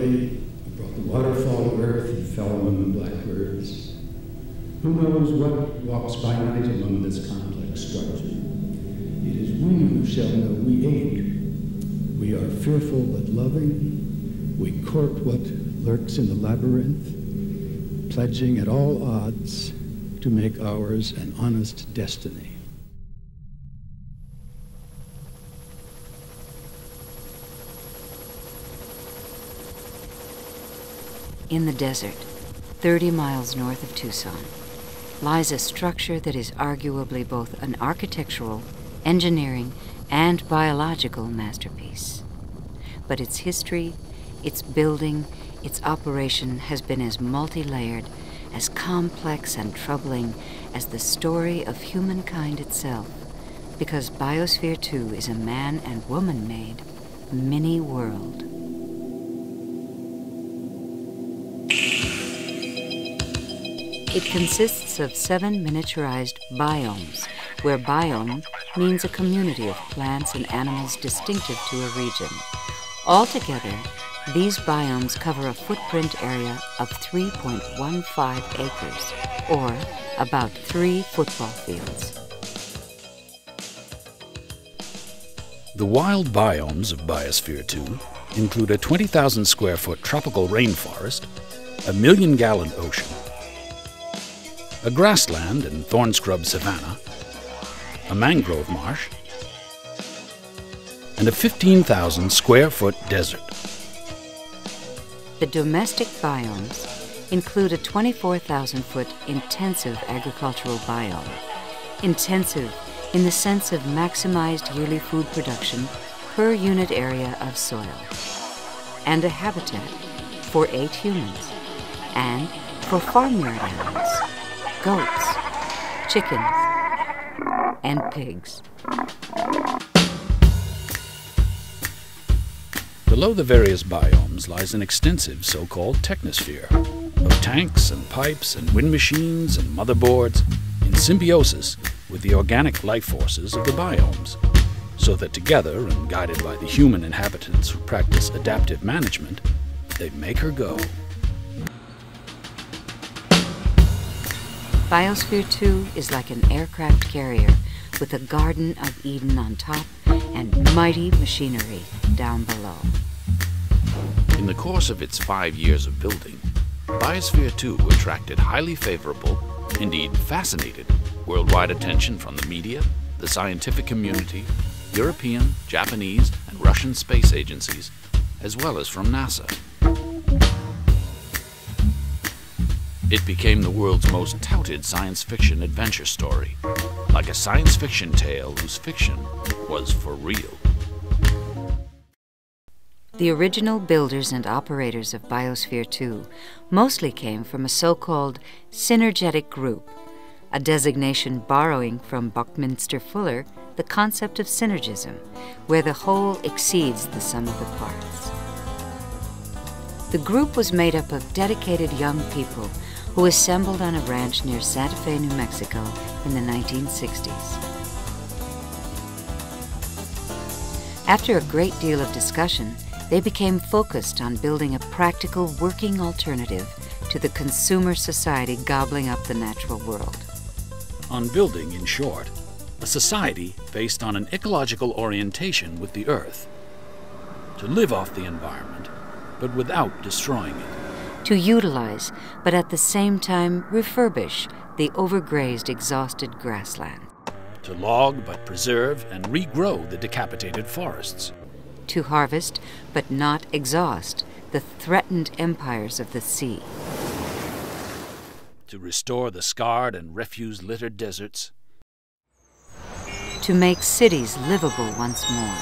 valley, we brought the waterfall of earth and fell among the blackbirds. Who knows what walks by night among this complex structure? It is we who shall know we ache. We are fearful but loving. We court what lurks in the labyrinth, pledging at all odds to make ours an honest destiny. In the desert, 30 miles north of Tucson, lies a structure that is arguably both an architectural, engineering, and biological masterpiece. But its history, its building, its operation has been as multi-layered, as complex and troubling as the story of humankind itself, because Biosphere 2 is a man and woman-made mini-world. It consists of 7 miniaturized biomes, where biome means a community of plants and animals distinctive to a region. Altogether, these biomes cover a footprint area of 3.15 acres, or about 3 football fields. The wild biomes of Biosphere 2 include a 20,000 square foot tropical rainforest, a 1 million gallon ocean, a grassland and thorn scrub savanna, a mangrove marsh, and a 15,000 square foot desert. The domestic biomes include a 24,000-foot intensive agricultural biome. Intensive in the sense of maximized yearly food production per unit area of soil, and a habitat for 8 humans, and for farmyard animals, goats, chickens, and pigs. Below the various biomes lies an extensive so-called technosphere of tanks and pipes and wind machines and motherboards in symbiosis with the organic life forces of the biomes, so that together and guided by the human inhabitants who practice adaptive management, they make her go. Biosphere 2 is like an aircraft carrier with a Garden of Eden on top and mighty machinery down below. In the course of its 5 years of building, Biosphere 2 attracted highly favorable, indeed fascinated, worldwide attention from the media, the scientific community, European, Japanese, and Russian space agencies, as well as from NASA. It became the world's most touted science fiction adventure story, like a science fiction tale whose fiction was for real. The original builders and operators of Biosphere 2 mostly came from a so-called synergetic group, a designation borrowing from Buckminster Fuller the concept of synergism, where the whole exceeds the sum of the parts. The group was made up of dedicated young people who assembled on a ranch near Santa Fe, New Mexico in the 1960s. After a great deal of discussion, they became focused on building a practical working alternative to the consumer society gobbling up the natural world. On building, in short, a society based on an ecological orientation with the earth. To live off the environment, but without destroying it. To utilize, but at the same time refurbish, the overgrazed, exhausted grassland. To log, but preserve and regrow the decapitated forests. To harvest, but not exhaust, the threatened empires of the sea. To restore the scarred and refuse-littered deserts. To make cities livable once more.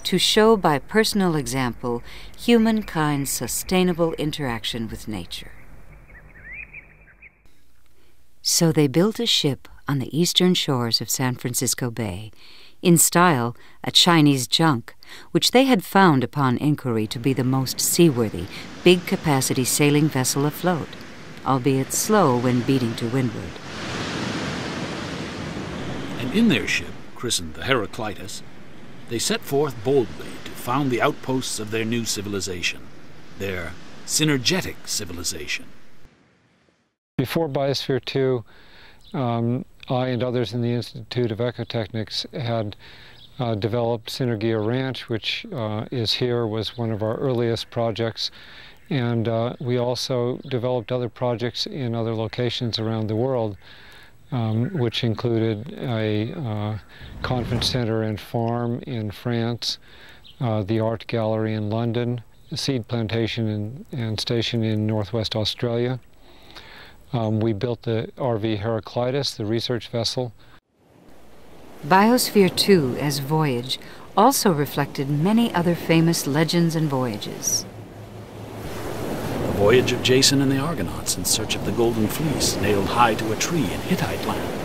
To show by personal example humankind's sustainable interaction with nature. So they built a ship on the eastern shores of San Francisco Bay, in style a Chinese junk, which they had found upon inquiry to be the most seaworthy, big-capacity sailing vessel afloat, albeit slow when beating to windward. And in their ship, christened the Heraclitus, they set forth boldly to found the outposts of their new civilization, their synergetic civilization. Before Biosphere 2, I and others in the Institute of Ecotechnics had developed Synergia Ranch, which is here, was one of our earliest projects. And we also developed other projects in other locations around the world, which included a conference center and farm in France, the art gallery in London, a seed plantation and station in northwest Australia. We built the RV Heraclitus, the research vessel. Biosphere 2 as Voyage also reflected many other famous legends and voyages. The voyage of Jason and the Argonauts in search of the Golden Fleece nailed high to a tree in Hittite land.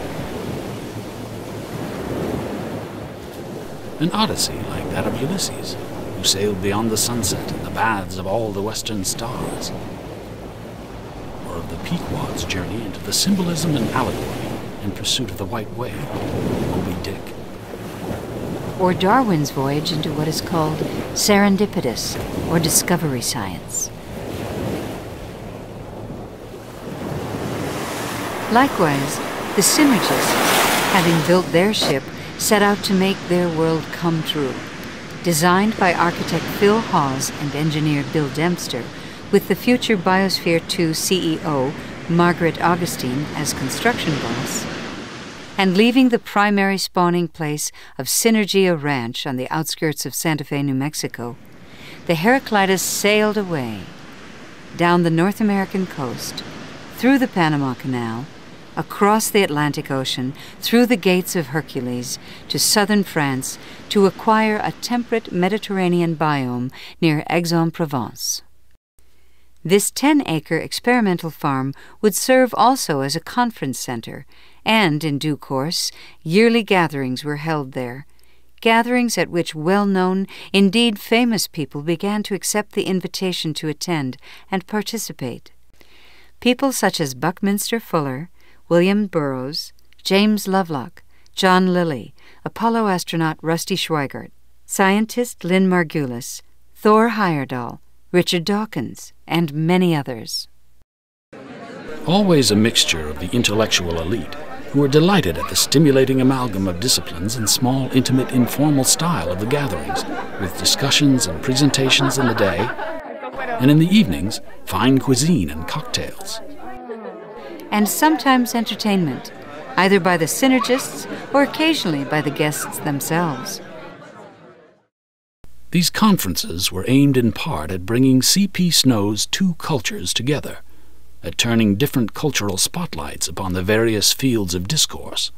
An odyssey like that of Ulysses, who sailed beyond the sunset and the baths of all the western stars. Or of the Pequod's journey into the symbolism and allegory in pursuit of the white whale, Moby Dick. Or Darwin's voyage into what is called serendipitous or discovery science. Likewise, the synergists, having built their ship, set out to make their world come true. Designed by architect Phil Hawes and engineer Bill Dempster, with the future Biosphere 2 CEO, Margaret Augustine, as construction boss, and leaving the primary spawning place of Synergia Ranch on the outskirts of Santa Fe, New Mexico, the Heraclitus sailed away, down the North American coast, through the Panama Canal, across the Atlantic Ocean, through the Gates of Hercules, to southern France, to acquire a temperate Mediterranean biome near Aix-en-Provence. This 10-acre experimental farm would serve also as a conference center, and in due course, yearly gatherings were held there, gatherings at which well-known, indeed famous people began to accept the invitation to attend and participate. People such as Buckminster Fuller, William Burroughs, James Lovelock, John Lilly, Apollo astronaut Rusty Schweigert, scientist Lynn Margulis, Thor Heyerdahl, Richard Dawkins, and many others. Always a mixture of the intellectual elite, who were delighted at the stimulating amalgam of disciplines and small, intimate, informal style of the gatherings, with discussions and presentations in the day, and in the evenings, fine cuisine and cocktails. And sometimes entertainment, either by the synergists or occasionally by the guests themselves. These conferences were aimed in part at bringing C.P. Snow's two cultures together, at turning different cultural spotlights upon the various fields of discourse.